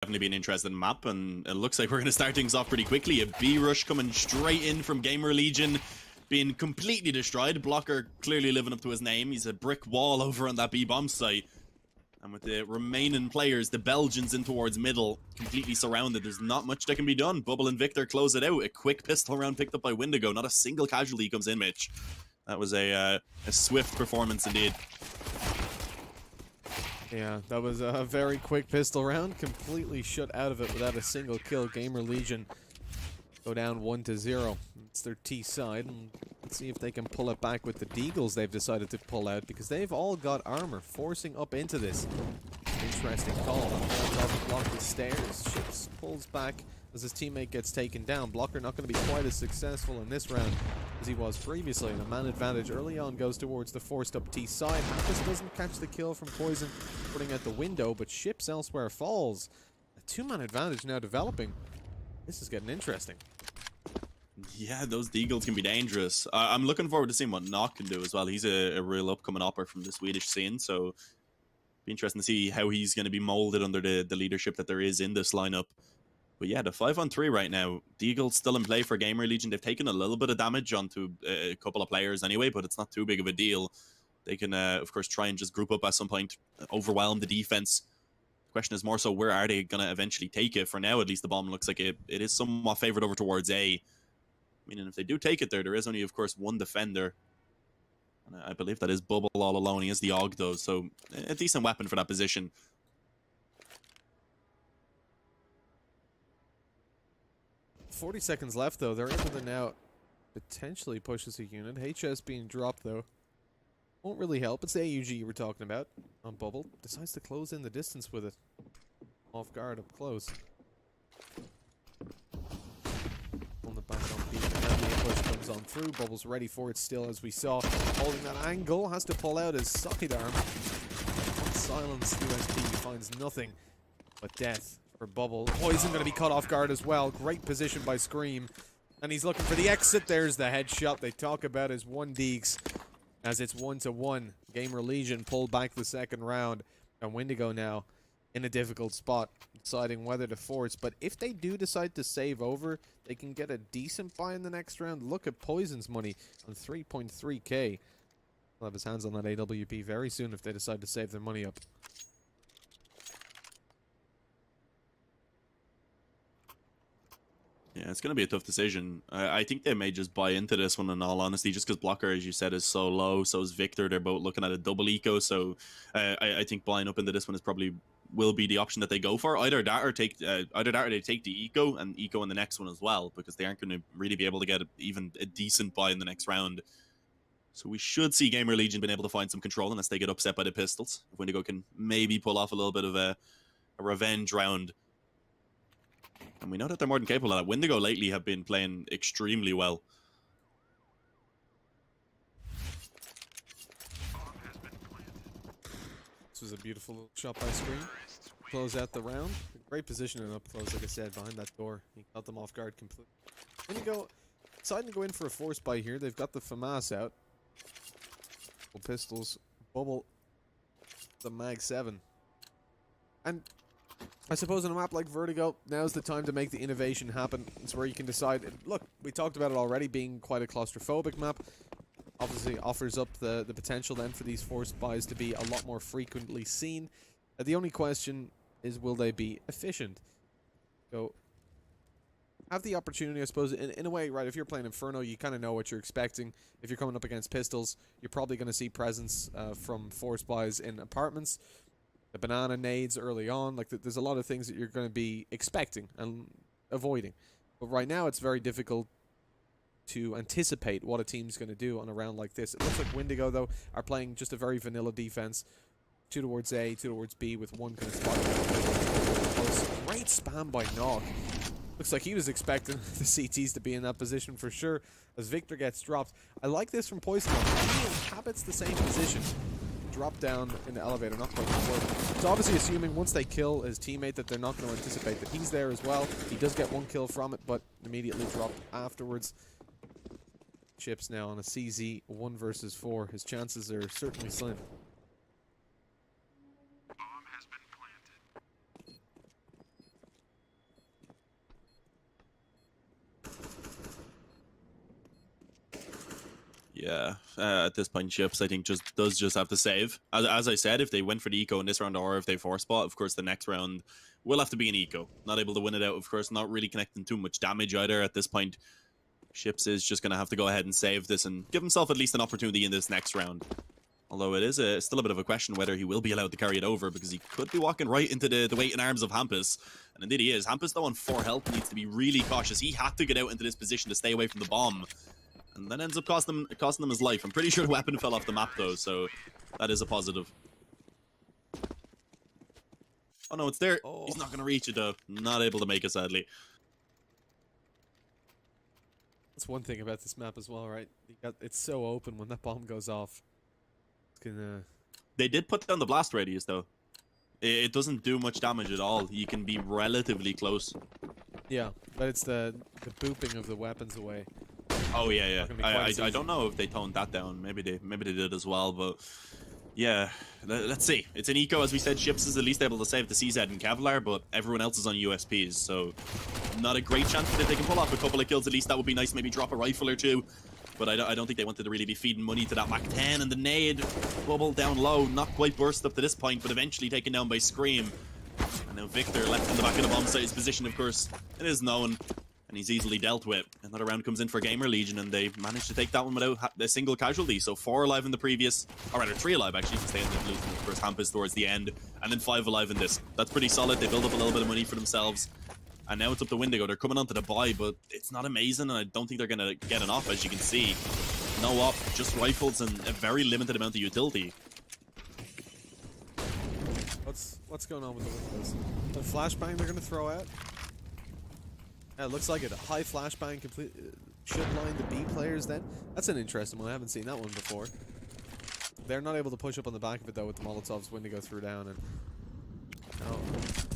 definitely be an interesting map, and it looks like we're going to start things off pretty quickly. A B rush coming straight in from GamerLegion, being completely destroyed. Blocker clearly living up to his name. He's a brick wall over on that B bomb site. And with the remaining players, the Belgians in towards middle, completely surrounded. There's not much that can be done. Bubble and Victor close it out. A quick pistol round picked up by Windigo. Not a single casualty comes in, Mitch. That was a swift performance indeed. Yeah, that was a very quick pistol round. Completely shut out of it without a single kill. GamerLegion go down 1-0. It's their T side, and let's see if they can pull it back with the Deagles they've decided to pull out, because they've all got armor forcing up into this. Interesting call. Block the stairs. Ships pulls back as his teammate gets taken down. Blocker not going to be quite as successful in this round as he was previously, and a man advantage early on goes towards the forced up T side. Happus doesn't catch the kill from Poison, putting out the window, but Ships elsewhere falls. A two-man advantage now developing. This is getting interesting. Yeah, those Deagles can be dangerous. I'm looking forward to seeing what Nock can do as well. He's a real upcoming upper from the Swedish scene, so be interesting to see how he's going to be molded under the leadership that there is in this lineup. But yeah, the 5-on-3 right now. Deagle's still in play for GamerLegion. They've taken a little bit of damage onto a couple of players anyway, but it's not too big of a deal. They can, of course, try and just group up at some point, overwhelm the defense. The question is more so, where are they going to eventually take it? For now, at least the bomb looks like it is somewhat favored over towards A. Meaning if they do take it there is only, of course, one defender. And I believe that is Bubble all alone. He is the Og, though, so a decent weapon for that position. 40 seconds left, though. They're able to now potentially push as a unit. HS being dropped, though, won't really help. It's the AUG you were talking about on Bubble. Decides to close in the distance with it. Off guard up close. On the back on B. The push comes on through. Bubble's ready for it still, as we saw. Holding that angle. Has to pull out his sidearm. Silence. USP finds nothing but death for Bubble. Poison going to be caught off guard as well. Great position by Scream. And he's looking for the exit. There's the headshot they talk about as 1 Deeks. As it's 1-1. GamerLegion pulled back the second round. And Windigo now in a difficult spot, deciding whether to force. But if they do decide to save over, they can get a decent buy in the next round. Look at Poison's money on 3.3k. He'll have his hands on that AWP very soon if they decide to save their money up. Yeah, it's going to be a tough decision. I think they may just buy into this one, in all honesty, just because Blocker, as you said, is so low. So is Victor. They're both looking at a double eco. So I think buying up into this one is probably will be the option that they go for. Either that or they take the eco and eco in the next one as well, because they aren't going to really be able to get even a decent buy in the next round. So we should see GamerLegion being able to find some control unless they get upset by the pistols. If Windigo can maybe pull off a little bit of a revenge round. And we know that they're more than capable of that. Windigo lately have been playing extremely well. This was a beautiful shot by Scream. Close out the round. Great positioning up close, like I said, behind that door. He caught them off guard completely. Windigo deciding to go in for a force buy here. They've got the FAMAS out. Pistols. Bubble. The Mag 7. And I suppose on a map like Vertigo, now's the time to make the innovation happen. It's where you can decide. Look, we talked about it already, being quite a claustrophobic map. Obviously offers up the potential then for these forced buys to be a lot more frequently seen. The only question is, will they be efficient? So, have the opportunity, I suppose, in a way, right? If you're playing Inferno, you kind of know what you're expecting. If you're coming up against pistols, you're probably going to see presence from forced buys in apartments. The banana nades early on, like there's a lot of things that you're going to be expecting and avoiding. But right now, it's very difficult to anticipate what a team's going to do on a round like this. It looks like Windigo, though, are playing just a very vanilla defense. 2 towards A, 2 towards B, with 1 kind of spot. Great spam by Nog. Looks like he was expecting the CTs to be in that position for sure, as Victor gets dropped. I like this from Poison. He inhabits the same position. Drop down in the elevator, not quite before. It's obviously assuming once they kill his teammate that they're not going to anticipate that he's there as well. He does get 1 kill from it, but immediately dropped afterwards. Chips now on a CZ 1 versus 4. His chances are certainly slim. Yeah, at this point, Chips, I think, does just have to save. As I said, if they went for the eco in this round or if they force spot, of course, the next round will have to be an eco. Not able to win it out, of course, not really connecting too much damage either at this point. Chips is just going to have to go ahead and save this and give himself at least an opportunity in this next round. Although it is still a bit of a question whether he will be allowed to carry it over, because he could be walking right into the weight and arms of Hampus. And indeed he is. Hampus, though, on 4 health, needs to be really cautious. He had to get out into this position to stay away from the bomb. And that ends up costing him his life. I'm pretty sure the weapon fell off the map, though, so that is a positive. Oh, no, it's there. Oh. He's not going to reach it, though. Not able to make it, sadly. That's one thing about this map as well, right? It's so open when that bomb goes off. It's gonna... They did put down the blast radius, though. It doesn't do much damage at all. You can be relatively close. Yeah, but it's the booping of the weapons away. Oh yeah. I don't know if they toned that down. Maybe they did as well, but yeah, let's see. It's an eco, as we said. Ships is at least able to save the CZ and Kevlar, but everyone else is on USPs, so not a great chance. But if they can pull off a couple of kills, at least that would be nice. Maybe drop a rifle or two. But I don't think they wanted to really be feeding money to that Mac 10, and the nade bubble down low, not quite burst up to this point, but eventually taken down by Scream. And now Victor left in the back of the bomb site. His position, of course, it is known. And he's easily dealt with. Another round comes in for GamerLegion, and they managed to take that one without a single casualty. So 4 alive in the previous, or rather 3 alive actually, to stay in the losing, of course, Hampus towards the end, and then 5 alive in this. That's pretty solid. They build up a little bit of money for themselves. And now it's up to Windigo. They're coming onto the buy, but it's not amazing, and I don't think they're going to get an off, as you can see. No op, just rifles and a very limited amount of utility. What's going on with the Windows? The flashbang they're going to throw out? Yeah, it looks like it. A high flashbang should line the B players then. That's an interesting one. I haven't seen that one before. They're not able to push up on the back of it though with the Molotovs. Windigo threw down, and no,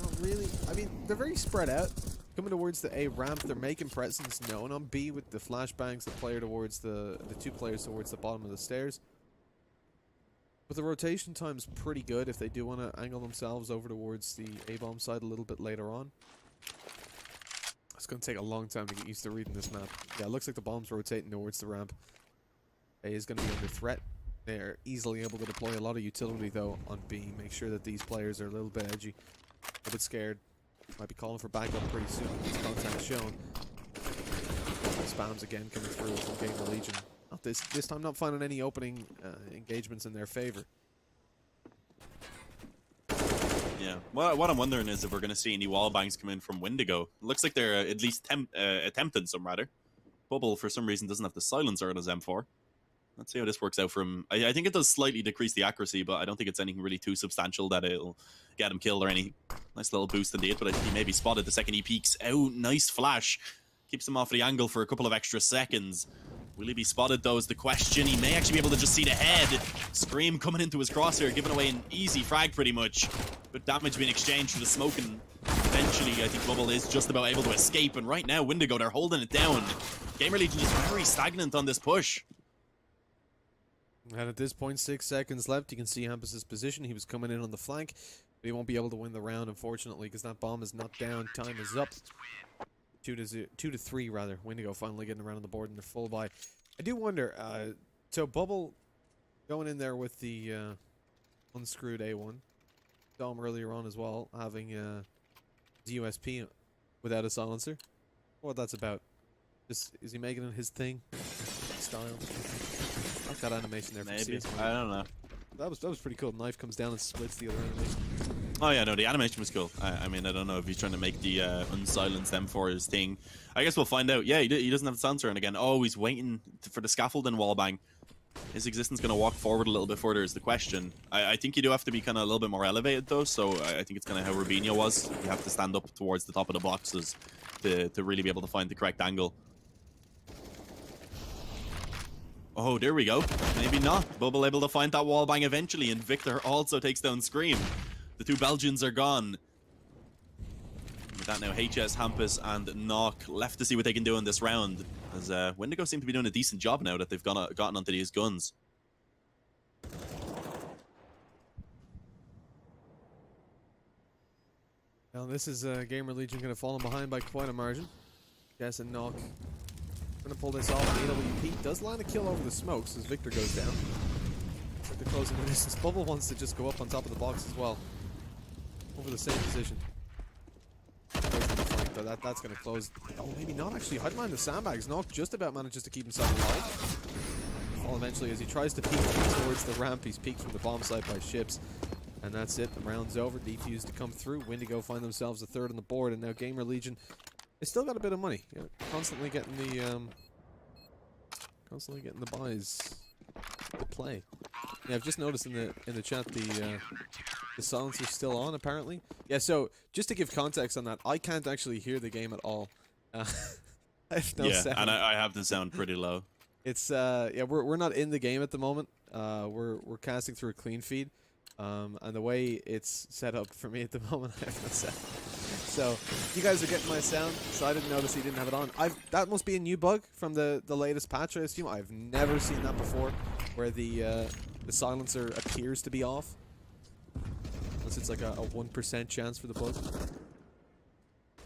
not really. I mean, they're very spread out. Coming towards the A ramp, they're making presence known on B with the flashbangs. The player towards the 2 players towards the bottom of the stairs. But the rotation time's pretty good if they do want to angle themselves over towards the A bomb side a little bit later on. It's going to take a long time to get used to reading this map. Yeah, it looks like the bomb's rotating towards the ramp. A is going to be under threat. They're easily able to deploy a lot of utility, though, on B. Make sure that these players are a little bit edgy. A bit scared. Might be calling for backup pretty soon. This contact shown. Spams again coming through from GamerLegion. Not this time not finding any opening engagements in their favor. Yeah, what I'm wondering is if we're going to see any wall bangs come in from Windigo. It looks like they're at least attempted some, rather. Bubble, for some reason, doesn't have the silencer on his M4. Let's see how this works out for him. I think it does slightly decrease the accuracy, but I don't think it's anything really too substantial that it'll get him killed or anything. Nice little boost indeed, but I think he may be spotted the second he peeks. Oh, nice flash. Keeps him off the angle for a couple of extra seconds. Will he be spotted, though, is the question. He may actually be able to just see the head. Scream coming into his crosshair, giving away an easy frag, pretty much. But damage being exchanged for the smoke, and eventually, I think Bubble is just about able to escape. And right now, Windigo, they're holding it down. GamerLegion just very stagnant on this push. And at this point, 6 seconds left. You can see Hampus's position. He was coming in on the flank, but he won't be able to win the round, unfortunately, because that bomb is not down. Time is up. 2 to 3 rather. Windigo finally getting around on the board in their full buy. I do wonder. So Bubble going in there with the unscrewed A1. Saw him earlier on as well, having his USP without a silencer. What that's about? Is he making it his thing? Style. Like that animation there. Maybe. I don't know. That was pretty cool. Knife comes down and splits the other animation. Oh yeah, no, the animation was cool. I mean, I don't know if he's trying to make the unsilence them for his thing. I guess we'll find out. Yeah, he doesn't have the silencer, and again, oh, he's waiting for the scaffolding wallbang. His existence going to walk forward a little bit further is the question. I think you do have to be kind of a little bit more elevated, though, so I think it's kind of how Rubinho was. You have to stand up towards the top of the boxes to really be able to find the correct angle. Oh, there we go. Maybe not. Bubble able to find that wallbang eventually, and Victor also takes down Scream. The 2 Belgians are gone. With that now, HS, Hampus, and Knock left to see what they can do in this round. As Windigo seem to be doing a decent job now that they've gotten onto these guns. Now this is GamerLegion going to fall behind by quite a margin. Jess and Knock Gonna pull this off. AWP does land a kill over the smokes as Victor goes down. Victor closing the distance. Bubble wants to just go up on top of the box as well. Over the same position. But that's going to close. Oh, maybe not actually. Hide behind the sandbags. Knock just about manages to keep himself alive. Well, eventually, as he tries to peek towards the ramp, he's peeked from the bomb site by ships. And that's it. The round's over. Defuse to come through. Windigo find themselves a third on the board. And now GamerLegion, they still got a bit of money. Yeah, constantly getting the buys to play. Yeah, I've just noticed in the chat the silencer's still on apparently. Yeah, so just to give context on that, I can't actually hear the game at all. I have no sound. And I have the sound pretty low. It's yeah, we're not in the game at the moment. We're casting through a clean feed. And the way it's set up for me at the moment, I have no sound. So you guys are getting my sound, so I didn't notice he didn't have it on. That must be a new bug from the latest patch, I assume. I've never seen that before, where the silencer appears to be off. Unless it's like a 1% chance for the bug.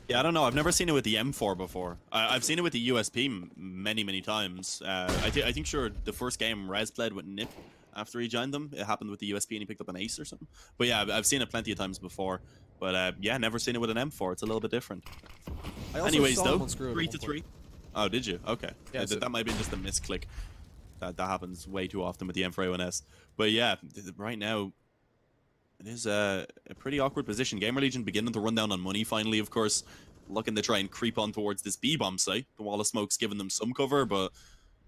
Yeah, I don't know. I've never seen it with the M4 before. I've seen it with the USP many times. I think sure the first game Rez played with Nip after he joined them. It happened with the USP and he picked up an ace or something. But yeah, I've seen it plenty of times before. But yeah, never seen it with an M4. It's a little bit different. Anyways, though, 3-3. Oh, did you? Okay. Yeah, that might be just a misclick. That happens way too often with the M4A1S. But yeah, right now, it is a pretty awkward position. GamerLegion beginning to run down on money finally, of course. Looking to try and creep on towards this B-bomb site. The wall of smoke's giving them some cover, but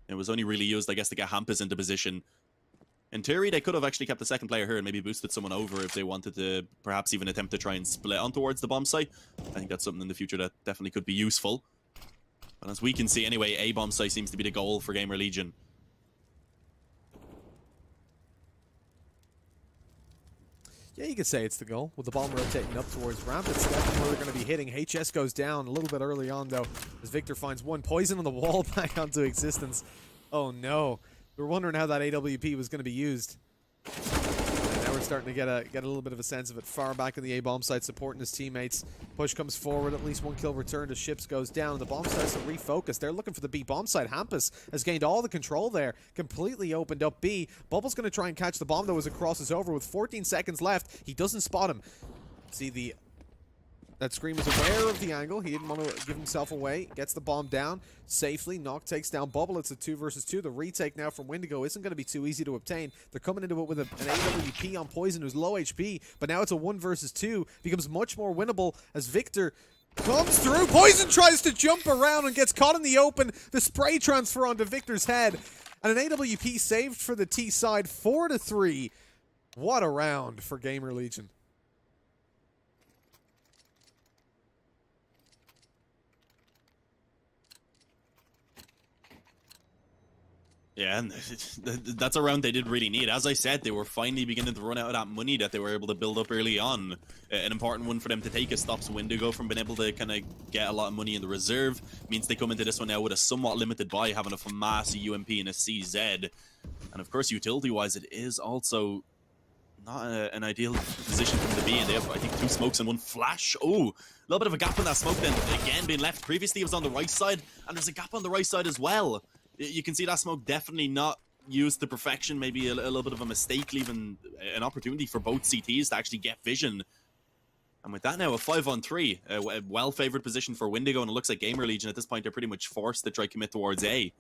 it was only really used, I guess, to get Hampus into position. In theory, they could have actually kept the second player here and maybe boosted someone over if they wanted to perhaps even attempt to try and split on towards the bomb site. I think that's something in the future that definitely could be useful. But as we can see anyway, A bomb site seems to be the goal for GamerLegion. Yeah, you could say it's the goal. With the bomb rotating up towards ramp, it's definitely where they're going to be hitting. HS goes down a little bit early on, though, as Victor finds one. Poison on the wall back onto existence. Oh, no. We were wondering how that AWP was going to be used. And now we're starting to get a little bit of a sense of it. Far back in the A-bomb site, supporting his teammates. Push comes forward, at least one kill returned as Ships goes down. The bomb site's to refocus. They're looking for the B-bomb site. Hampus has gained all the control there. Completely opened up B. Bubble's going to try and catch the bomb, though, as it crosses over with 14 seconds left. He doesn't spot him. See, that Scream is aware of the angle. He didn't want to give himself away. Gets the bomb down safely. Knock takes down Bubble. It's a 2 versus 2. The retake now from Windigo isn't going to be too easy to obtain. They're coming into it with an AWP on Poison, who's low HP, but now it's a 1 versus 2. Becomes much more winnable as Victor comes through. Poison tries to jump around and gets caught in the open. The spray transfer onto Victor's head. And an AWP saved for the T side. 4-3. What a round for GamerLegion. Yeah, and that's a round they did really need. As I said, they were finally beginning to run out of that money that they were able to build up early on. An important one for them to take. It stops Windigo from being able to kind of get a lot of money in the reserve. Means they come into this one now with a somewhat limited buy, having a FAMAS, a UMP, and a CZ. And of course, utility-wise, it is also not an ideal position for them to be in. They have, I think, 2 smokes and 1 flash. Oh, a little bit of a gap in that smoke then. Again, being left. Previously, it was on the right side, and there's a gap on the right side as well. You can see that smoke definitely not used to perfection. Maybe a little bit of a mistake, leaving an opportunity for both CTs to actually get vision. And with that now, a 5-on-3, a well-favored position for Windigo, and it looks like GamerLegion at this point are pretty much forced to try commit towards A.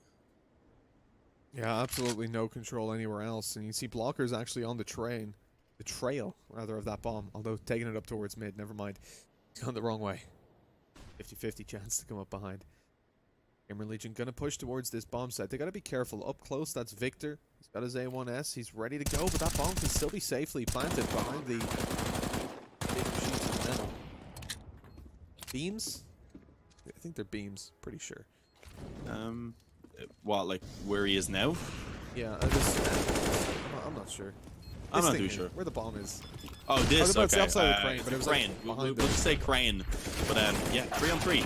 Yeah, absolutely no control anywhere else. And you see blockers actually on the trail, rather, of that bomb. Although taking it up towards mid, never mind. It's gone the wrong way. 50-50 chance to come up behind. GamerLegion gonna push towards this bomb site. They gotta be careful. Up close, that's Victor. He's got his A1S. He's ready to go, but that bomb can still be safely planted behind the big sheet of metal. Beams? I think they're beams, pretty sure. What, like where he is now? Yeah, I'm not sure. I'm not too sure. Where the bomb is. Oh, this, okay. It's outside of the crane, but it was crane. Like we'll just say crane. But yeah, 3-on-3. A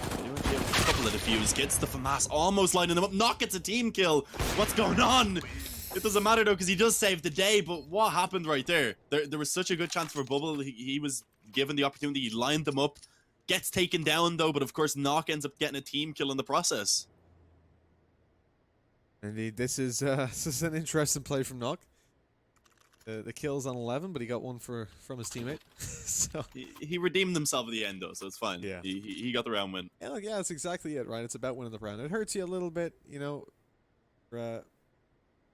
couple of defuse. Gets the FAMAS, almost lining them up. Knock gets a team kill. What's going on? It doesn't matter though, because he does save the day. But what happened right there? There was such a good chance for Bubble. He was given the opportunity. He lined them up. Gets taken down though, but of course Knock ends up getting a team kill in the process. Indeed, this is an interesting play from Nock. The kill's on 11, but he got one from his teammate. So he redeemed himself at the end though, so it's fine. Yeah. He got the round win. yeah, look, yeah, that's exactly it, right? It's about winning the round. It hurts you a little bit, you know. You're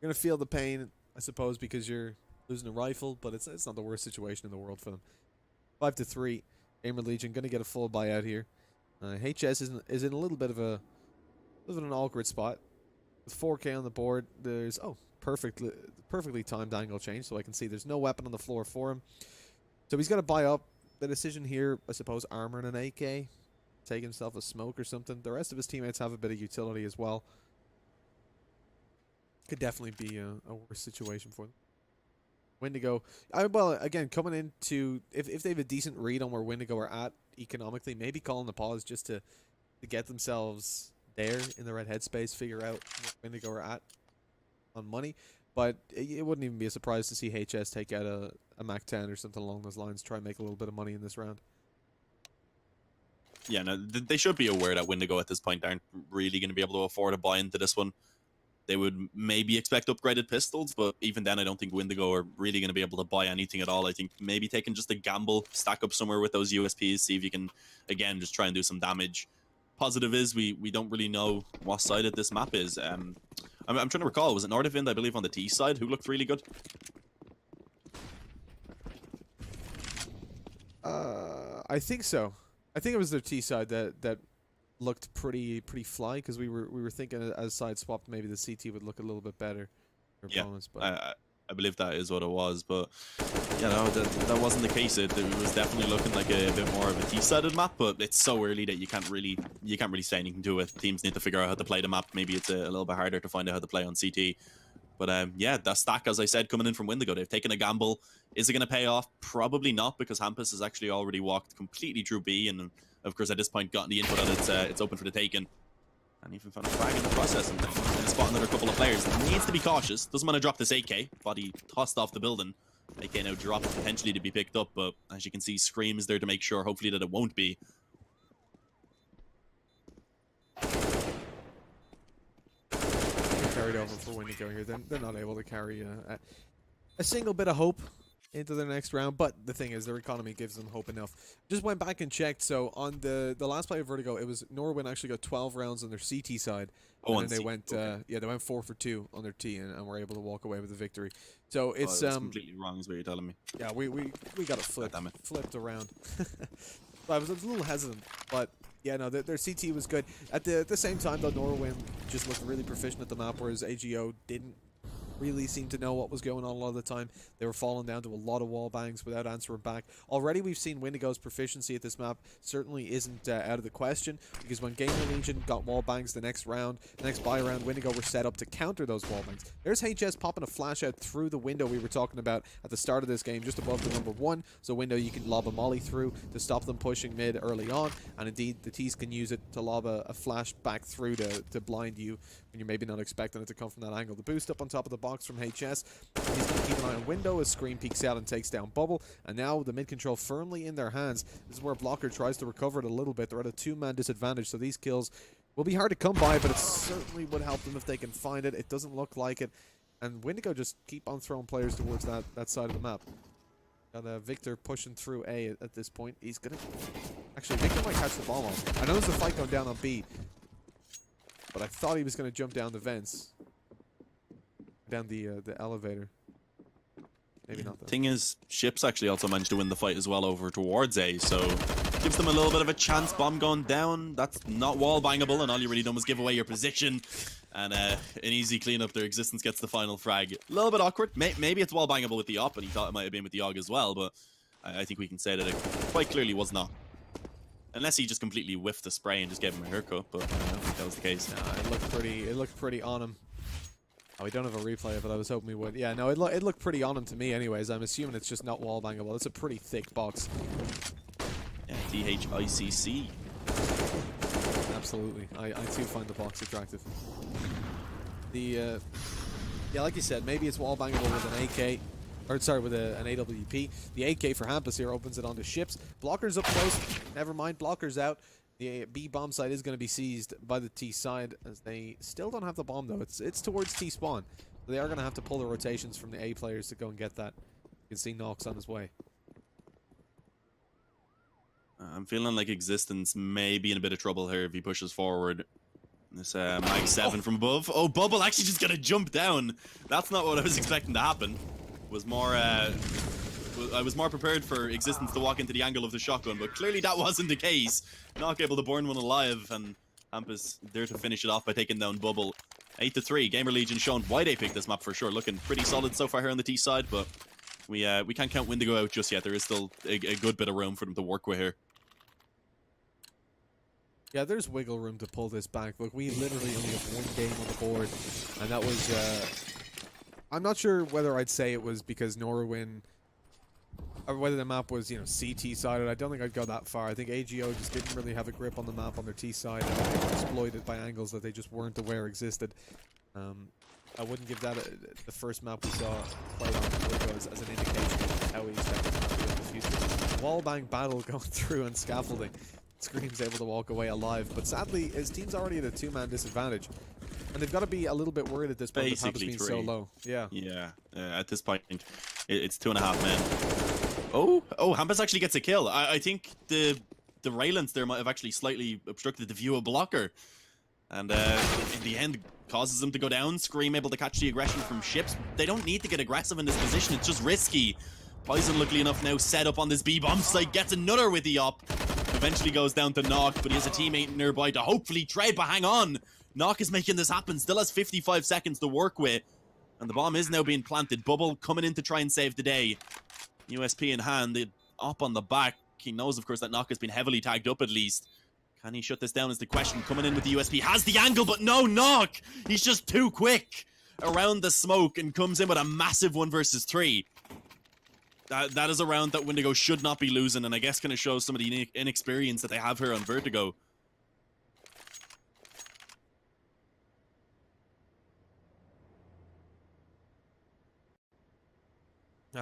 gonna feel the pain, I suppose, because you're losing a rifle, but it's not the worst situation in the world for them. 5-3, GamerLegion gonna get a full buyout here. HS is in a little bit of an awkward spot. With 4K on the board, there's perfectly timed angle change, so I can see there's no weapon on the floor for him. So he's got to buy up. The decision here, I suppose, armor and an AK, take himself a smoke or something. The rest of his teammates have a bit of utility as well. Could definitely be a worse situation for them. Windigo, well, again, coming into if they have a decent read on where Windigo are at economically, maybe calling the pause just to get themselves there in the right headspace, figure out what Windigo are at on money. But it wouldn't even be a surprise to see HS take out a Mac 10 or something along those lines, try and make a little bit of money in this round. Yeah, no, they should be aware that Windigo at this point aren't really going to be able to afford a buy into this one. They would maybe expect upgraded pistols, but even then I don't think Windigo are really going to be able to buy anything at all. I think maybe taking just a gamble, stack up somewhere with those USPs, see if you can, again, just try and do some damage. Positive is we don't really know what side of this map is. I'm trying to recall, was it Nordivind, I believe, on the T side, who looked really good? I think so. I think it was their T side that looked pretty fly, because we were thinking as side swapped maybe the CT would look a little bit better. Yeah, opponents, but I believe that is what it was, but yeah, no, that wasn't the case. It was definitely looking like a bit more of a T-sided map, but it's so early that you can't really say anything to it. Teams need to figure out how to play the map. Maybe it's a little bit harder to find out how to play on CT. But yeah, that stack, as I said, coming in from Windigo, they've taken a gamble. Is it going to pay off? Probably not, because Hampus has actually already walked completely through B, and of course at this point gotten the info that it's open for the taking. And even found a frag in the process and going to spot another couple of players. Needs to be cautious. Doesn't want to drop this AK. Body tossed off the building. AK now dropped potentially to be picked up, but as you can see, Scream is there to make sure, hopefully, that it won't be. carried over for Windigo here. They're not able to carry a single bit of hope into the next round, but the thing is, their economy gives them hope enough. Just went back and checked, so on the last play of Vertigo, it was Norwin actually got 12 rounds on their CT side, and then they went yeah, they went 4 for 2 on their T, and were able to walk away with the victory. So it's that's completely wrong is what you're telling me. Yeah, we got it flipped around. So I was a little hesitant, but yeah, no, their CT was good. At the same time, though, Norwin just looked really proficient at the map, whereas AGO didn't really seem to know what was going on a lot of the time. They were falling down to a lot of wall bangs without answering back. Already we've seen Windigo's proficiency at this map certainly isn't out of the question, because when GamerLegion got wall bangs the next buy round, Windigo were set up to counter those wall bangs. There's HS popping a flash out through the window we were talking about at the start of this game, just above the number 1. So window you can lob a molly through to stop them pushing mid early on, and indeed the T's can use it to lob a flash back through to blind you when you're maybe not expecting it to come from that angle. The boost up on top of the box from HS. He's going to keep an eye on window as Scream peeks out and takes down Bubble. And now the mid control firmly in their hands. This is where Blocker tries to recover it a little bit. They're at a 2-man disadvantage, so these kills will be hard to come by, but it certainly would help them if they can find it. It doesn't look like it. And Windigo just keep on throwing players towards that side of the map. Got Victor pushing through A at this point. He's going to... Actually, Victor might catch the bomb off. I know there's a fight going down on B, but I thought he was going to jump down the vents. Down the elevator. Maybe not. Thing is, Ships actually also managed to win the fight as well over towards A, so gives them a little bit of a chance. Bomb going down. That's not wall bangable, and all you really done was give away your position. And an easy cleanup. Their existence gets the final frag. A little bit awkward. Maybe it's wall bangable with the op, and he thought it might have been with the AUG as well, but I think we can say that it quite clearly was not. Unless he just completely whiffed the spray and just gave him a haircut, but I don't think that was the case. No, it looked pretty on him. Oh, we don't have a replay of it. I was hoping we would. Yeah, no, it looked pretty on him to me anyways. I'm assuming it's just not wall bangable. It's a pretty thick box. Yeah, THICC. Absolutely. I too find the box attractive. Yeah, like you said, maybe it's wall bangable with an AK. Or, sorry, with an AWP. The AK for Hampus here opens it onto Ships. Blocker's up close. Never mind, Blocker's out. The B bomb site is going to be seized by the T side, as they still don't have the bomb though. It's towards T spawn. So they are going to have to pull the rotations from the A players to go and get that. You can see Nox on his way. I'm feeling like Existence may be in a bit of trouble here if he pushes forward. This Mag 7 from above. Oh, Bubble actually just gonna jump down. That's not what I was expecting to happen. I was more prepared for Existence to walk into the angle of the shotgun, but clearly that wasn't the case. Not able to burn one alive, and Hampus there to finish it off by taking down Bubble. 8-3. GamerLegion showing why they picked this map for sure. Looking pretty solid so far here on the T side, but we can't count Windigo out just yet. There is still a good bit of room for them to work with here. Yeah, there's wiggle room to pull this back. Look, we literally only have one game on the board, and that was, I'm not sure whether I'd say it was because Norwin, or whether the map was, you know, CT-sided. I don't think I'd go that far. I think AGO just didn't really have a grip on the map on their T side, and they were exploited by angles that they just weren't aware existed. I wouldn't give that the first map we saw played on Vertigo as an indication of how we expect this map to be in the future. Wallbang battle going through and scaffolding. Scream's able to walk away alive, but sadly his team's already at a 2-man disadvantage, and they've got to be a little bit worried at this point. Basically being so low. Yeah. At this point, it's 2.5 men. Oh, Hampus actually gets a kill. I think the Raylance there might have actually slightly obstructed the view of Blocker, and in the end causes them to go down. Scream able to catch the aggression from ships. They don't need to get aggressive in this position. It's just risky. Poison, luckily enough, now set up on this B-bomb site, gets another with the op. Eventually goes down to Nock, but he has a teammate nearby to hopefully trade, but hang on. Nock is making this happen, still has 55 seconds to work with. And the bomb is now being planted. Bubble coming in to try and save the day. USP in hand, the op on the back. He knows, of course, that Nock has been heavily tagged up at least. Can he shut this down is the question. Coming in with the USP, has the angle, but no, Nock! He's just too quick around the smoke and comes in with a massive 1 versus 3. That is a round that Windigo should not be losing, and I guess kind of shows some of the inexperience that they have here on Vertigo.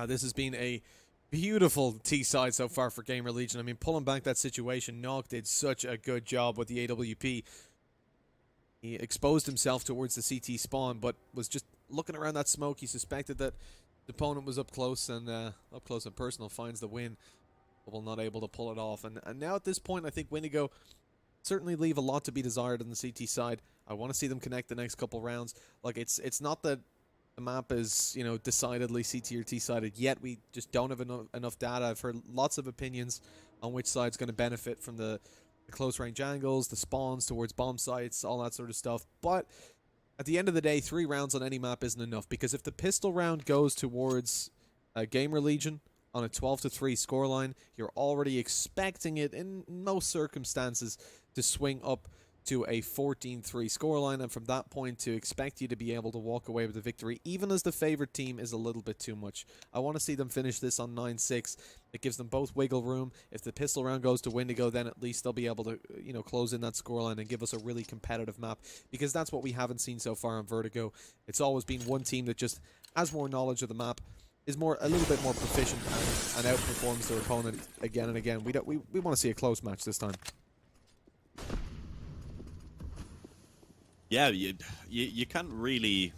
This has been a beautiful T-side so far for GamerLegion. I mean, pulling back that situation, Nock did such a good job with the AWP. He exposed himself towards the CT spawn, but was just looking around that smoke. He suspected that the opponent was up close and personal, finds the win. Bubble not able to pull it off. And now at this point, I think Windigo certainly leave a lot to be desired on the CT side. I want to see them connect the next couple rounds. Like, it's not that the map is, you know, decidedly CT or T-sided yet. We just don't have enough data. I've heard lots of opinions on which side's going to benefit from the close range angles, the spawns towards bomb sites, all that sort of stuff. But at the end of the day, 3 rounds on any map isn't enough, because if the pistol round goes towards GamerLegion on a 12-3 scoreline, you're already expecting it in most circumstances to swing up to a 14-3 scoreline, and from that point to expect you to be able to walk away with the victory, even as the favorite team, is a little bit too much. I want to see them finish this on 9-6. It gives them both wiggle room. If the pistol round goes to Windigo, then at least they'll be able to, you know, close in that scoreline and give us a really competitive map, because that's what we haven't seen so far on Vertigo. It's always been one team that just has more knowledge of the map, is a little bit more proficient, and outperforms their opponent again and again. We want to see a close match this time. Yeah, you can't really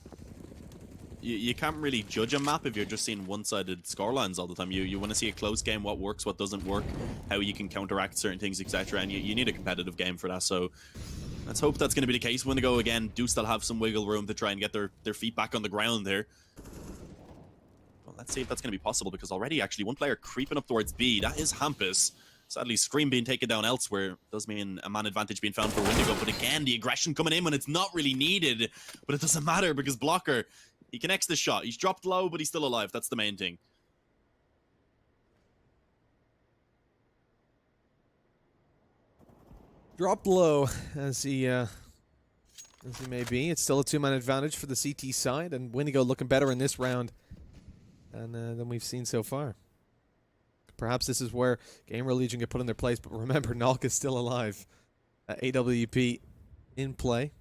you can't really judge a map if you're just seeing one-sided scorelines all the time. You want to see a close game, what works, what doesn't work, how you can counteract certain things, etc. And you need a competitive game for that. So let's hope that's going to be the case. Windigo again do still have some wiggle room to try and get their feet back on the ground there. Well, let's see if that's going to be possible, because already actually one player creeping up towards B. That is Hampus. Sadly, Scream being taken down elsewhere does mean a man advantage being found for Windigo. But again, the aggression coming in when it's not really needed. But it doesn't matter, because Blocker, he connects the shot. He's dropped low, but he's still alive. That's the main thing. Dropped low as he may be. It's still a 2-man advantage for the CT side, and Windigo looking better in this round than we've seen so far. Perhaps this is where GamerLegion get put in their place, but remember, Nock is still alive. AWP in play.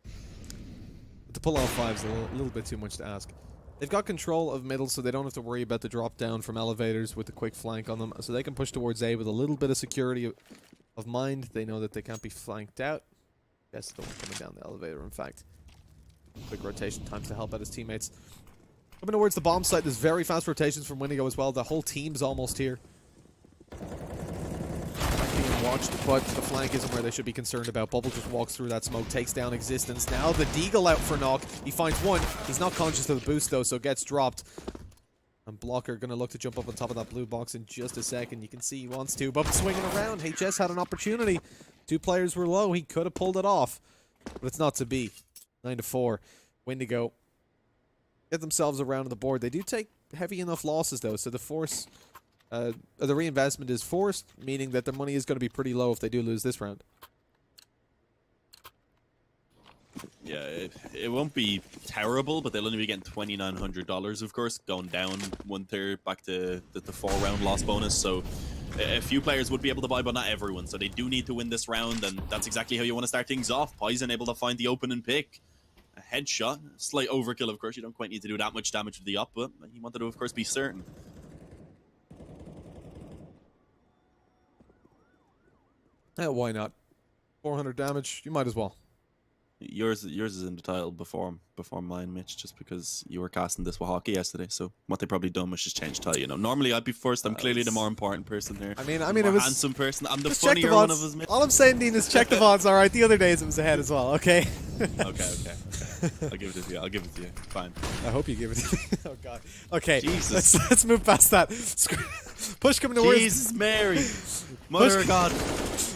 But to pull off 5 is a little bit too much to ask. They've got control of middle, so they don't have to worry about the drop down from elevators with the quick flank on them. So they can push towards A with a little bit of security of mind. They know that they can't be flanked out. Yes, the one coming down the elevator, in fact. Quick rotation time to help out his teammates. Coming towards the bomb site, there's very fast rotations from Windigo as well. The whole team's almost here. Being watched, but the flank isn't where they should be concerned about. Bubble just walks through that smoke, takes down Existence. Now the Deagle out for knock. He finds one. He's not conscious of the boost though, so gets dropped. And Blocker gonna look to jump up on top of that blue box in just a second. You can see he wants to, but swinging around. HS had an opportunity. 2 players were low. He could have pulled it off, but it's not to be. 9-4. Windigo get themselves around on the board. They do take heavy enough losses though, so the force, the reinvestment is forced, meaning that the money is going to be pretty low if they do lose this round. Yeah, it won't be terrible, but they'll only be getting $2,900, of course, going down 1/3 back to the 4-round loss bonus. So a few players would be able to buy, but not everyone. So they do need to win this round, and that's exactly how you want to start things off. Poison able to find the open and pick. A headshot, slight overkill, of course. You don't quite need to do that much damage with the op, but he wanted to, of course, be certain. Why not? 400 damage, you might as well. Yours is in the title before mine, Mitch, just because you were casting this with hockey yesterday. So what they probably done was just change title. You know, normally I'd be first. I'm clearly the more important person there. I mean, it was handsome person. I'm the funnier one of us. Mitch. All I'm saying, Dean, is check the VODs. All right, the other days it was ahead as well. Okay. Okay. I'll give it to you. Fine. I hope you give it to me. Oh God. Okay. Jesus. Let's move past that. Push coming towards. Jesus Mary. Mother of God.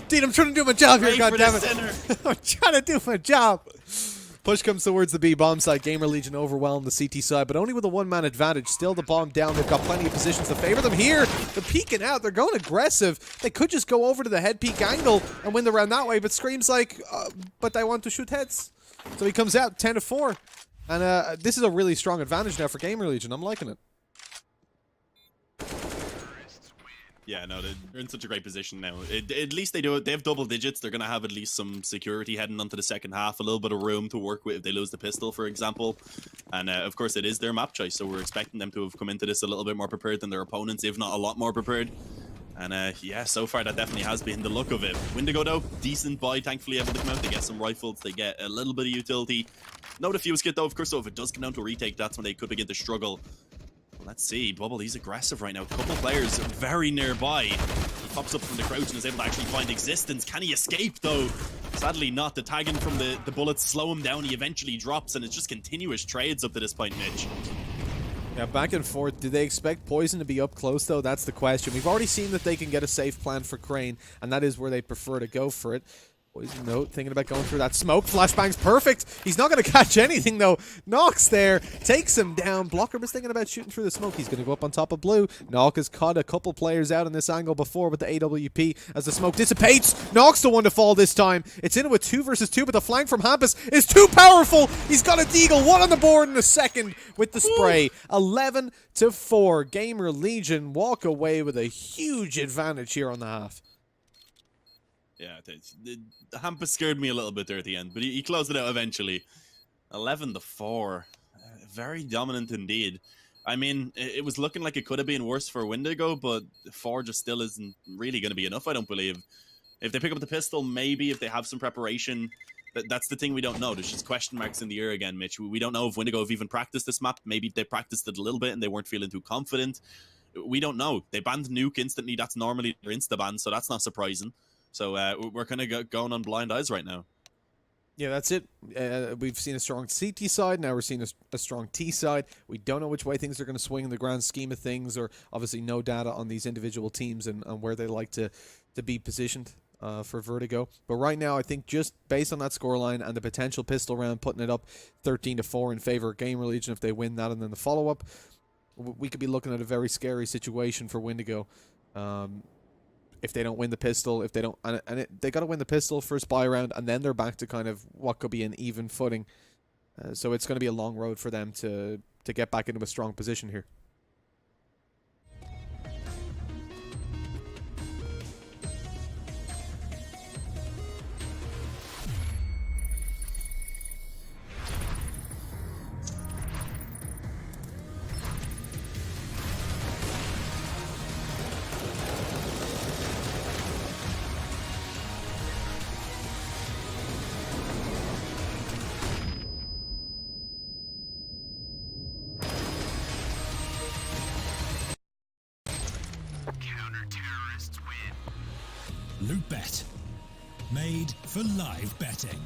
Dean, I'm trying to do my job here, goddammit. I'm trying to do my job. Push comes towards the B bomb side. GamerLegion overwhelmed the CT side, but only with a 1-man advantage. Still the bomb down. They've got plenty of positions to favor them here. They're peeking out. They're going aggressive. They could just go over to the head peek angle and win the round that way, but Scream's like, but I want to shoot heads. So he comes out 10-4. And this is a really strong advantage now for GamerLegion. I'm liking it. Yeah, no, they're in such a great position now. At least they do it. They have double digits. They're going to have at least some security heading onto the second half, a little bit of room to work with if they lose the pistol, for example. And of course, it is their map choice, so we're expecting them to have come into this a little bit more prepared than their opponents, if not a lot more prepared. And yeah, so far that definitely has been the look of it. Windigo, though, decent buy, thankfully, able to come out. They get some rifles, they get a little bit of utility. No defuse kit, though, of course, so if it does come down to a retake, that's when they could begin to struggle. Let's see. Bubble, he's aggressive right now. A couple players very nearby. He pops up from the crouch and is able to actually find Existence. Can he escape, though? Sadly not. The tagging from the bullets slow him down. He eventually drops, and it's just continuous trades up to this point, Mitch. Yeah, back and forth. Do they expect Poison to be up close, though? That's the question. We've already seen that they can get a safe plan for Crane, and that is where they prefer to go for it. Poison, note, thinking about going through that smoke. Flashbang's perfect. He's not going to catch anything, though. Knocks there. Takes him down. Blocker was thinking about shooting through the smoke. He's going to go up on top of Blue. Knock has caught a couple players out in this angle before with the AWP as the smoke dissipates. Knock's the one to fall this time. It's in it with 2 versus 2, but the flank from Hampus is too powerful. He's got a deagle. 1 on the board in a second with the spray. 11-4. GamerLegion walk away with a huge advantage here on the half. Yeah, the Hampus scared me a little bit there at the end, but he closed it out eventually. 11-4. Very dominant indeed. I mean, it was looking like it could have been worse for Windigo, but 4 just still isn't really going to be enough, I don't believe. If they pick up the pistol, maybe if they have some preparation, that's the thing we don't know. There's just question marks in the air again, Mitch. We don't know if Windigo have even practiced this map. Maybe they practiced it a little bit and they weren't feeling too confident. We don't know. They banned Nuke instantly. That's normally their insta-ban, so that's not surprising. So we're kind of going on blind eyes right now. Yeah, that's it. We've seen a strong CT side. Now we're seeing a strong T side. We don't know which way things are going to swing in the grand scheme of things, or obviously no data on these individual teams and where they like to be positioned for Vertigo. But right now, I think just based on that scoreline and the potential pistol round, putting it up 13-4 in favor of GamerLegion if they win that, and then the follow-up, we could be looking at a very scary situation for Windigo. If they don't win the pistol, if they don't, they got to win the pistol first buy round, and then they're back to kind of what could be an even footing. So it's going to be a long road for them to get back into a strong position here. LOOT.BET. Made for live betting.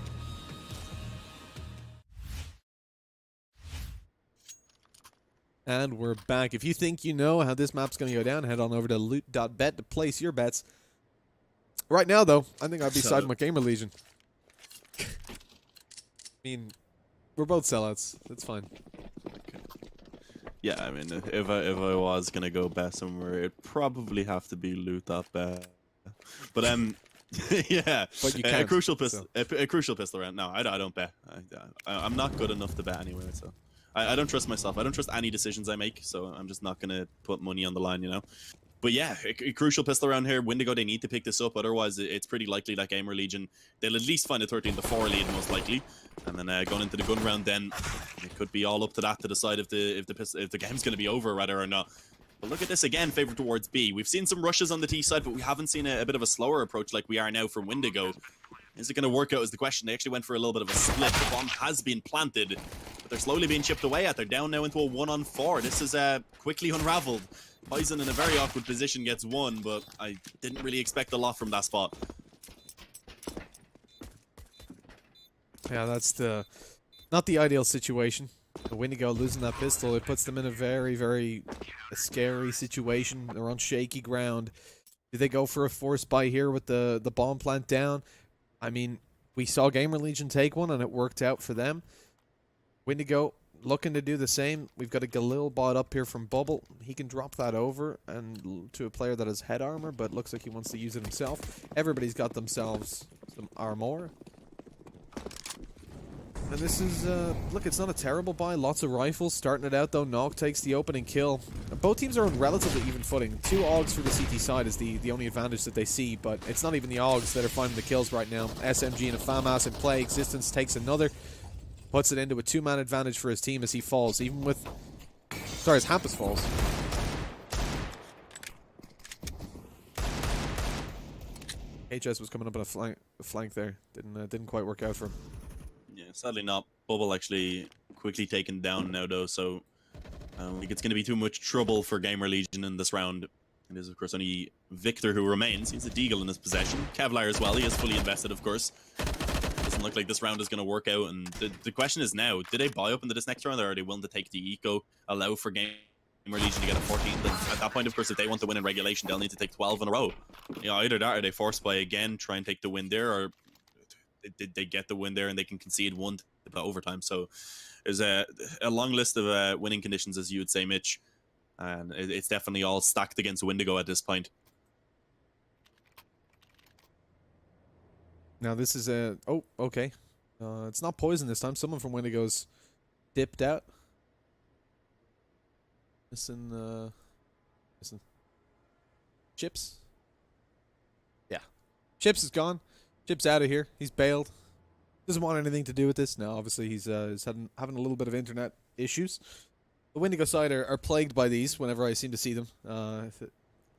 And we're back. If you think you know how this map's going to go down, head on over to Loot.BET to place your bets. Right now, though, I think I'd be siding with GamerLegion. I mean, we're both sellouts. That's fine. Yeah, I mean, if I was gonna go bet somewhere, it'd probably have to be Loot.BET. But yeah, But you a can't, crucial pistol, so. a crucial pistol round. No, I don't bet. I'm not good enough to bet anyway. So I don't trust myself. I don't trust any decisions I make. So I'm just not gonna put money on the line, you know. But yeah, a crucial pistol around here. Windigo, they need to pick this up. Otherwise, it's pretty likely that GamerLegion, they'll at least find a 13-4 lead, most likely. And then going into the gun round, then it could be all up to that to decide if the game's going to be over, rather, or not. But look at this again, favored towards B. We've seen some rushes on the T side, but we haven't seen a bit of a slower approach like we are now from Windigo. Is it going to work out is the question. They actually went for a little bit of a split. The bomb has been planted, but they're slowly being chipped away at. They're down now into a 1-on-4. This is quickly unraveled. Poison in a very awkward position gets one, but I didn't really expect a lot from that spot. Yeah, that's not the ideal situation. The Windigo losing that pistol, it puts them in a very, very scary situation. They're on shaky ground. Do they go for a force buy here with the bomb plant down? I mean, we saw GamerLegion take one, and it worked out for them. Windigo looking to do the same. We've got a Galil bot up here from Bubble. He can drop that over and to a player that has head armor, but looks like he wants to use it himself. Everybody's got themselves some armor. And this is, look, it's not a terrible buy. Lots of rifles. Starting it out, though, Nog takes the opening kill. Both teams are on relatively even footing. 2 AUGs for the CT side is the only advantage that they see, but it's not even the AUGs that are finding the kills right now. SMG and a FAMAS in play. Existence takes another. Puts it into a 2-man advantage for his team as he falls, even with... Sorry, as Hampus falls. HS was coming up on a flank there. Didn't quite work out for him. Yeah, sadly not. Bubble actually quickly taken down now, though, so I don't think it's going to be too much trouble for GamerLegion in this round. It is, of course, only Victor who remains. He's a Deagle in his possession. Kevlar as well. He is fully invested, of course. Doesn't look like this round is going to work out, and the question is now, do they buy up into this next round, or are they willing to take the eco, allow for GamerLegion to get a 14? Then at that point, of course, if they want to win in regulation, they'll need to take 12 in a row. You know, either that or they force buy again, try and take the win there, or did they get the win there and they can concede one to overtime. So there's a long list of winning conditions, as you would say, Mitch, and it's definitely all stacked against Windigo at this point. Now this is a... Oh, okay. It's not poison this time. Someone from Windigo's dipped out. Missing Chips? Yeah. Chips is gone. Chips out of here. He's bailed. Doesn't want anything to do with this. No, obviously he's having a little bit of internet issues. The Windigo side are plagued by these whenever I seem to see them. I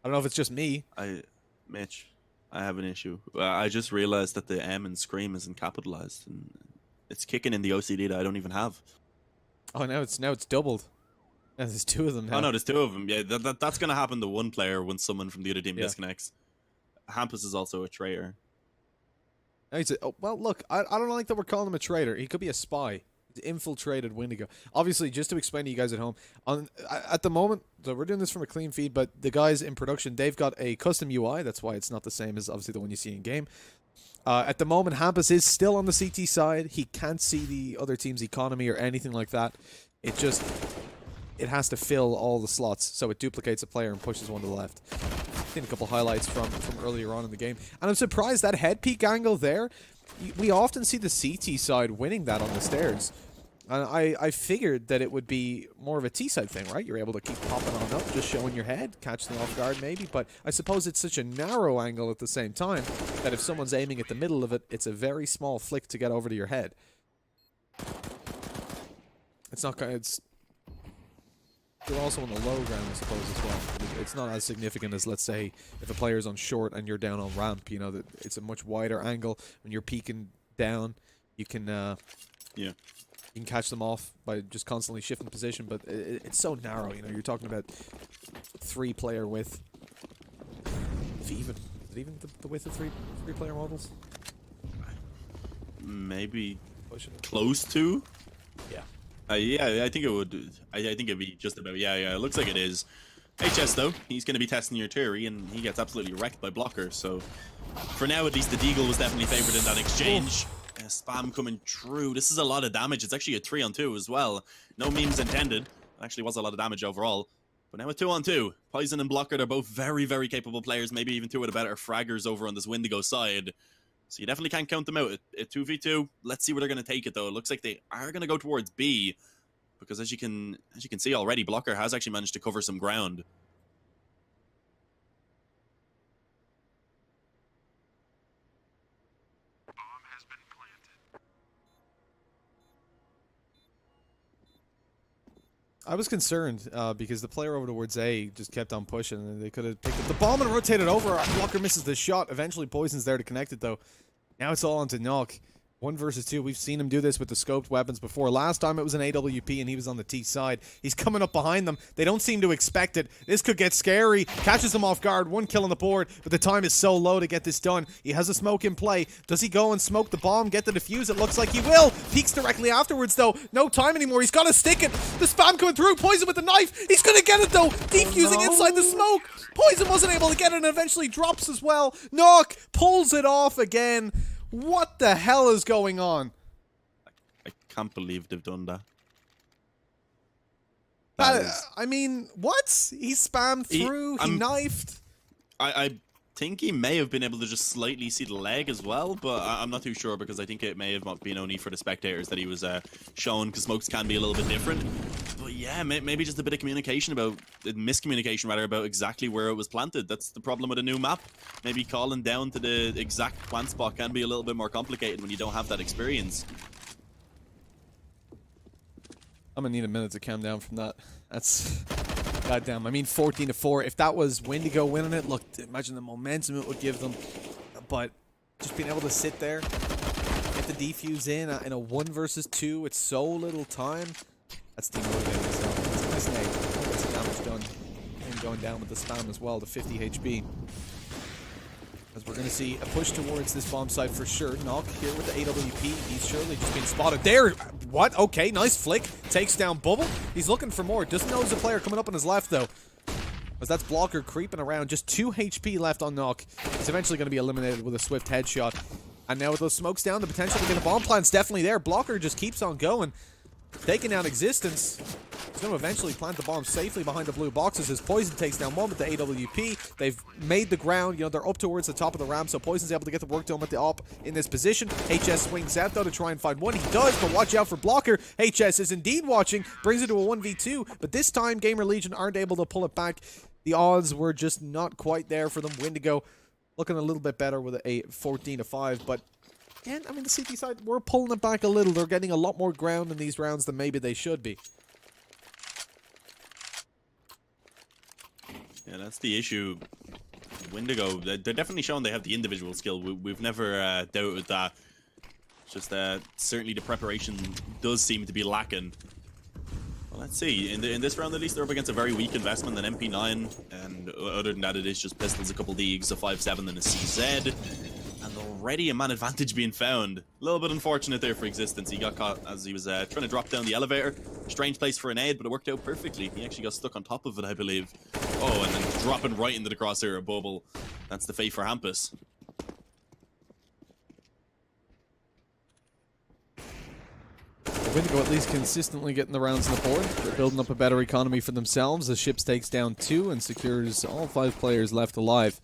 don't know if it's just me. Mitch, I have an issue. I just realized that the M in Scream isn't capitalized, and it's kicking in the OCD that I don't even have. Oh, now it's doubled. Yeah, there's 2 of them now. Oh no, there's 2 of them. Yeah, that's gonna happen to one player when someone from the other team disconnects. Hampus is also a traitor. Now he's oh, well, look, I don't like that we're calling him a traitor. He could be a spy. He's infiltrated Windigo. Obviously, just to explain to you guys at home, at the moment, so we're doing this from a clean feed, but the guys in production, they've got a custom UI. That's why it's not the same as obviously the one you see in game. At the moment, Hampus is still on the CT side. He can't see the other team's economy or anything like that. It has to fill all the slots, so it duplicates a player and pushes one to the left. Seen a couple highlights from earlier on in the game, and I'm surprised that head peek angle there. We often see the CT side winning that on the stairs, and I figured that it would be more of a T side thing, right? You're able to keep popping on up, just showing your head, catch them off guard maybe, but I suppose it's such a narrow angle at the same time that if someone's aiming at the middle of it, it's a very small flick to get over to your head. It's not kind of, you're also on the low ground, I suppose, as well. It's not as significant as, let's say, if a player's on short and you're down on ramp. You know, that it's a much wider angle. When you're peeking down, you can you can catch them off by just constantly shifting position. But it's so narrow. You know, you're talking about 3-player width. if even. Is it even the width of three-player models? Maybe Pushing it. close to. Yeah. Yeah, I think it would. I think it'd be just about. Yeah. It looks like it is. HS though, he's going to be testing your theory, and he gets absolutely wrecked by blocker. So for now, at least, the Deagle was definitely favored in that exchange. Spam coming through. This is a lot of damage. It's actually a 3-on-2 as well. No memes intended. It actually was a lot of damage overall. But now a 2-on-2. Poison and Blocker, they're both very, very capable players. Maybe even two of the better fraggers over on this Windigo side. So you definitely can't count them out. At 2v2, let's see where they're going to take it, though. It looks like they are going to go towards B. Because as you can see already, Blocker has actually managed to cover some ground. I was concerned because the player over towards A just kept on pushing, and they could have picked up the bomb and rotated over. Blocker misses the shot. Eventually, Poison's there to connect it, though. Now it's all on to Knock. 1 versus 2. We've seen him do this with the scoped weapons before. Last time it was an AWP and he was on the T side. He's coming up behind them. They don't seem to expect it. This could get scary. Catches them off guard. 1 kill on the board, but the time is so low to get this done. He has a smoke in play. Does he go and smoke the bomb, get the defuse? It looks like he will. Peeks directly afterwards, though. No time anymore. He's got to stick it. The spam coming through. Poison with the knife. He's going to get it, though. Defusing inside the smoke. Poison wasn't able to get it and eventually drops as well. Knock pulls it off again. What the hell is going on? I can't believe they've done that. I mean, what? He spammed through, he knifed. I think he may have been able to just slightly see the leg as well, but I'm not too sure because I think it may have been only for the spectators that he was shown, because smokes can be a little bit different. But yeah, maybe just a bit of miscommunication rather, about exactly where it was planted. That's the problem with a new map. Maybe calling down to the exact plant spot can be a little bit more complicated when you don't have that experience. I'm gonna need a minute to calm down from that. That's goddamn. I mean, 14-4. If that was Windigo winning it, look, imagine the momentum it would give them. But just being able to sit there, get the defuse in a 1 versus 2 with so little time, that's demotivating. So it's a nice nade. Gets the damage done. And going down with the spam as well to 50 HP. As we're going to see a push towards this bomb site for sure. Knock here with the AWP. He's surely just been spotted there. What? Okay, nice flick. Takes down Bubble. He's looking for more. Doesn't know there's a player coming up on his left, though. As that's Blocker creeping around. Just 2 HP left on Knock. He's eventually going to be eliminated with a swift headshot. And now with those smokes down, the potential to get a bomb plant's definitely there. Blocker just keeps on going. Taking down Existence. He's going to eventually plant the bomb safely behind the blue boxes as Poison takes down one with the AWP. They've made the ground. You know, they're up towards the top of the ramp, so Poison's able to get the work done with the op in this position. HS swings out, though, to try and find one. He does, but watch out for Blocker. HS is indeed watching. Brings it to a 1v2, but this time GamerLegion aren't able to pull it back. The odds were just not quite there for them. Windigo looking a little bit better with a 14-5, but again, I mean, the CT side, we're pulling it back a little. They're getting a lot more ground in these rounds than maybe they should be. Yeah, that's the issue. Windigo, they're definitely showing they have the individual skill. We've never doubted that. It's just certainly the preparation does seem to be lacking. Well, let's see. In this round, at least, they're up against a very weak investment, an MP9. And other than that, it is just pistols, a couple Deags, a 5.7, and a CZ. And already a man advantage being found. A little bit unfortunate there for Existence. He got caught as he was trying to drop down the elevator. Strange place for an aid, but it worked out perfectly. He actually got stuck on top of it, I believe. Oh, and then dropping right into the crosshair of Bubble. That's the fate for Hampus. Windigo at least consistently getting the rounds on the board. They're building up a better economy for themselves. The Ships takes down 2 and secures all 5 players left alive.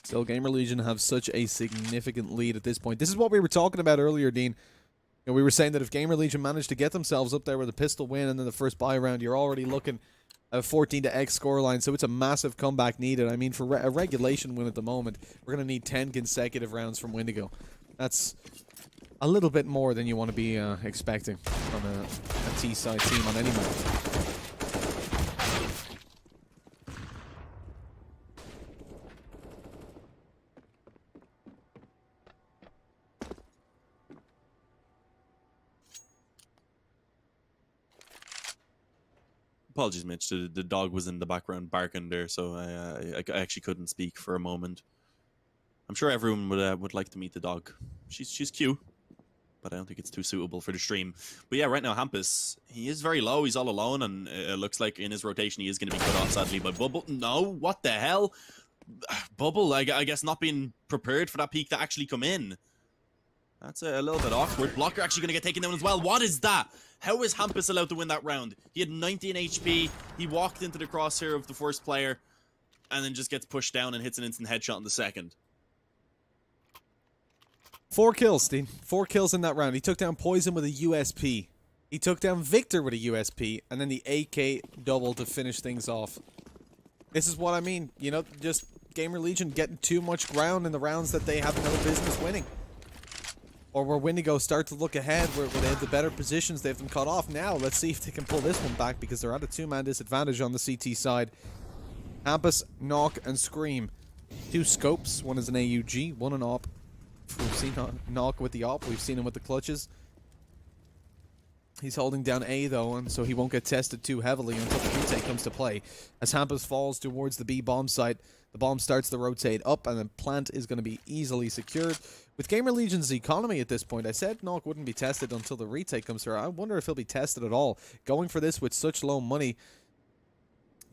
Still, GamerLegion have such a significant lead at this point. This is what we were talking about earlier, Dean. You know, we were saying that if GamerLegion managed to get themselves up there with a pistol win and then the first buy round, you're already looking at a 14-X scoreline, so it's a massive comeback needed. I mean, for a regulation win at the moment, we're going to need 10 consecutive rounds from Windigo. That's a little bit more than you want to be expecting from a T-side team on any map. Apologies, Mitch. The dog was in the background barking there, so I actually couldn't speak for a moment. I'm sure everyone would like to meet the dog. She's cute, but I don't think it's too suitable for the stream. But yeah, right now Hampus, he is very low. He's all alone, and it looks like in his rotation he is going to be cut off sadly by Bubble. No, what the hell? Bubble, I guess not being prepared for that peak to actually come in. That's a little bit awkward. Blocker actually going to get taken down as well. What is that? How is Hampus allowed to win that round? He had 19 HP. He walked into the crosshair of the first player and then just gets pushed down and hits an instant headshot in the second. 4 kills, Steen. 4 kills in that round. He took down Poison with a USP. He took down Victor with a USP. And then the AK double to finish things off. This is what I mean. You know, just GamerLegion getting too much ground in the rounds that they have no business winning. Or where Windigo start to look ahead, where they have the better positions, they have them cut off. Now, let's see if they can pull this one back, because they're at a 2-man disadvantage on the CT side. Hampus, Knock, and Scream. 2 scopes. One is an AUG, one an AWP. We've seen Knock with the AWP, we've seen him with the clutches. He's holding down A, though, and so he won't get tested too heavily until the retake comes to play. As Hampus falls towards the B bomb site, the bomb starts to rotate up, and the plant is going to be easily secured. With GamerLegion's economy at this point, I said Knock wouldn't be tested until the retake comes through. I wonder if he'll be tested at all. Going for this with such low money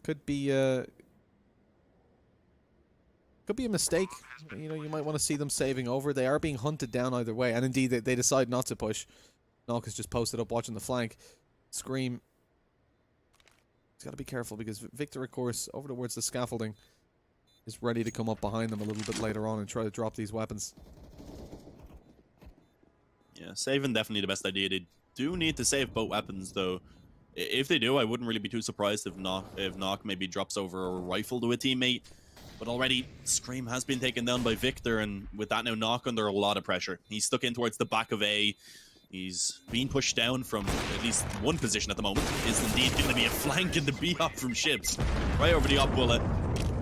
could be a mistake. You know, you might want to see them saving over. They are being hunted down either way, and indeed they decide not to push. Knock is just posted up watching the flank. Scream. He's got to be careful because Victor, of course, over towards the scaffolding, is ready to come up behind them a little bit later on and try to drop these weapons. Yeah, saving definitely the best idea. They do need to save both weapons, though. If they do, I wouldn't really be too surprised if Knock maybe drops over a rifle to a teammate. But already, Scream has been taken down by Victor, and with that now, Knock under a lot of pressure. He's stuck in towards the back of A. He's being pushed down from at least one position at the moment. Is indeed going to be a flank in the B-hop from Ships. Right over the op bullet.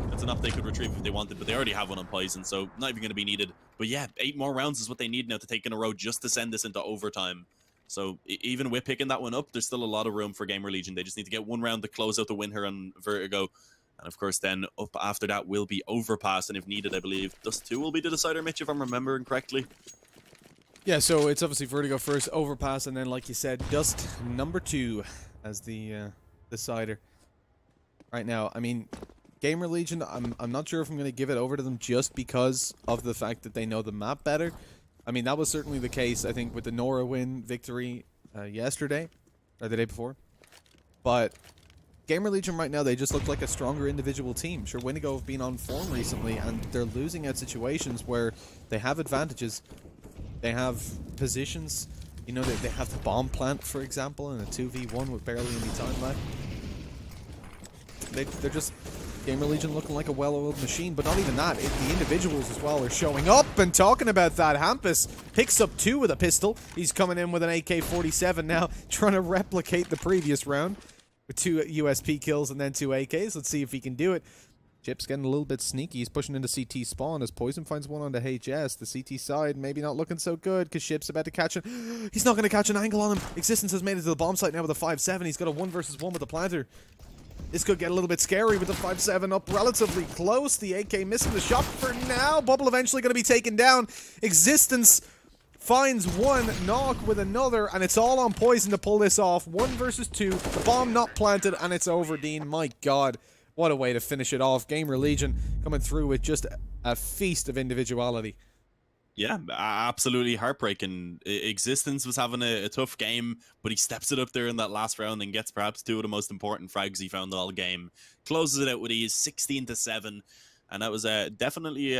That's enough they could retrieve if they wanted, but they already have one on Poison, so not even going to be needed. But yeah, 8 more rounds is what they need now to take in a row just to send this into overtime. So even with picking that one up, there's still a lot of room for GamerLegion. They just need to get one round to close out the win here on Vertigo. And of course, then up after that will be Overpass, and if needed, I believe Dust 2 will be the decider, Mitch, if I'm remembering correctly. Yeah, so it's obviously Vertigo first, Overpass, and then, like you said, Dust number 2 as the decider. Right now, I mean, GamerLegion, I'm not sure if I'm going to give it over to them just because of the fact that they know the map better. I mean, that was certainly the case, I think, with the Nora win victory yesterday, or the day before. But GamerLegion right now, they just look like a stronger individual team. Sure, Windigo have been on form recently, and they're losing at situations where they have advantages. They have positions. You know, they have the bomb plant, for example, in a 2v1 with barely any time left. They're just GamerLegion looking like a well-oiled machine, but not even that. The individuals as well are showing up, and talking about that, Hampus picks up 2 with a pistol. He's coming in with an AK-47 now, trying to replicate the previous round with 2 USP kills and then 2 AKs. Let's see if he can do it. Chip's getting a little bit sneaky. He's pushing into CT spawn as Poison finds one onto HS. The CT side maybe not looking so good because Ship's about to catch it. He's not going to catch an angle on him. Existence has made it to the bomb site now with a 5-7. He's got a 1 versus 1 with the planter. This could get a little bit scary with the 5-7 up relatively close. The AK missing the shot for now. Bubble eventually going to be taken down. Existence finds one, Knock with another, and it's all on Poison to pull this off. 1 versus 2. The bomb not planted, and it's over, Dean. My God. What a way to finish it off. GamerLegion coming through with just a feast of individuality. Yeah, absolutely heartbreaking. Existence was having a tough game, but he steps it up there in that last round and gets perhaps 2 of the most important frags he found all game. Closes it out with ease, 16-7, and that was definitely